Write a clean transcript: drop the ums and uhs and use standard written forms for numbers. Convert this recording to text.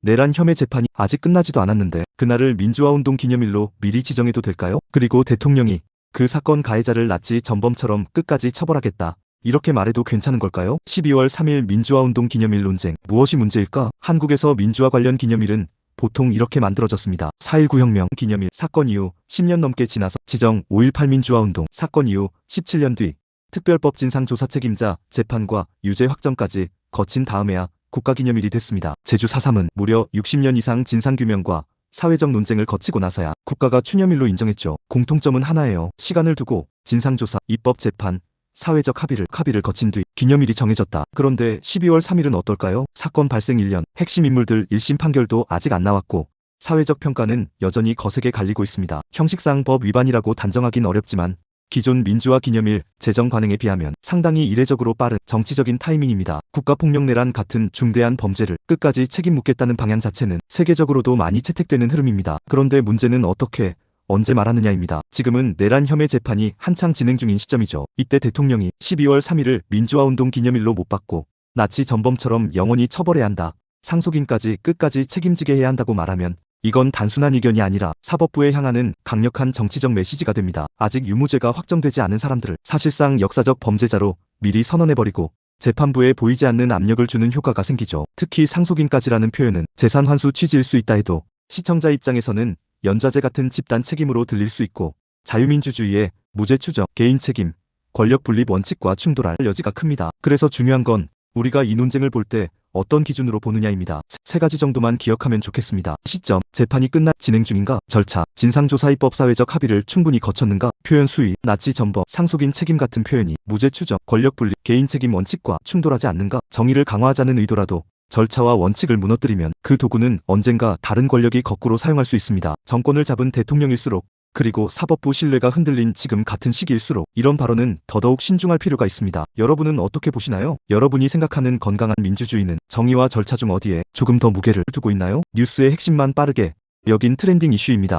내란 혐의 재판이 아직 끝나지도 않았는데 그날을 민주화운동 기념일로 미리 지정해도 될까요? 그리고 대통령이 그 사건 가해자를 나치 전범처럼 끝까지 처벌하겠다, 이렇게 말해도 괜찮은 걸까요? 12월 3일 민주화운동 기념일 논쟁. 무엇이 문제일까? 한국에서 민주화 관련 기념일은 보통 이렇게 만들어졌습니다. 4.19 혁명 기념일, 사건 이후 10년 넘게 지나서 지정. 5.18 민주화운동, 사건 이후 17년 뒤 특별법 진상조사 책임자 재판과 유죄 확정까지 거친 다음에야 국가기념일이 됐습니다. 제주 4.3은 무려 60년 이상 진상규명과 사회적 논쟁을 거치고 나서야 국가가 추념일로 인정했죠. 공통점은 하나예요. 시간을 두고 진상조사, 입법재판, 사회적 합의를 거친 뒤 기념일이 정해졌다. 그런데 12월 3일은 어떨까요? 사건 발생 1년, 핵심 인물들 1심 판결도 아직 안 나왔고 사회적 평가는 여전히 거세게 갈리고 있습니다. 형식상 법 위반이라고 단정하긴 어렵지만 기존 민주화 기념일 제정 관행에 비하면 상당히 이례적으로 빠른 정치적인 타이밍입니다. 국가폭력내란 같은 중대한 범죄를 끝까지 책임 묻겠다는 방향 자체는 세계적으로도 많이 채택되는 흐름입니다. 그런데 문제는 어떻게, 언제 말하느냐입니다. 지금은 내란 혐의 재판이 한창 진행 중인 시점이죠. 이때 대통령이 12월 3일을 민주화운동 기념일로 못 받고 나치 전범처럼 영원히 처벌해야 한다, 상속인까지 끝까지 책임지게 해야 한다고 말하면 이건 단순한 의견이 아니라 사법부에 향하는 강력한 정치적 메시지가 됩니다. 아직 유무죄가 확정되지 않은 사람들을 사실상 역사적 범죄자로 미리 선언해버리고 재판부에 보이지 않는 압력을 주는 효과가 생기죠. 특히 상속인까지라는 표현은 재산 환수 취지일 수 있다 해도 시청자 입장에서는 연좌제 같은 집단 책임으로 들릴 수 있고 자유민주주의의 무죄 추정, 개인 책임, 권력 분립 원칙과 충돌할 여지가 큽니다. 그래서 중요한 건 우리가 이 논쟁을 볼 때 어떤 기준으로 보느냐입니다. 세 가지 정도만 기억하면 좋겠습니다. 시점, 재판이 끝나 진행 중인가? 절차, 진상조사, 입법, 사회적 합의를 충분히 거쳤는가? 표현 수위, 나치 전범, 상속인 책임 같은 표현이 무죄 추정, 권력 분립, 개인 책임 원칙과 충돌하지 않는가? 정의를 강화하자는 의도라도 절차와 원칙을 무너뜨리면 그 도구는 언젠가 다른 권력이 거꾸로 사용할 수 있습니다. 정권을 잡은 대통령일수록, 그리고 사법부 신뢰가 흔들린 지금 같은 시기일수록 이런 발언은 더더욱 신중할 필요가 있습니다. 여러분은 어떻게 보시나요? 여러분이 생각하는 건강한 민주주의는 정의와 절차 중 어디에 조금 더 무게를 두고 있나요? 뉴스의 핵심만 빠르게 여긴 트렌딩 이슈입니다.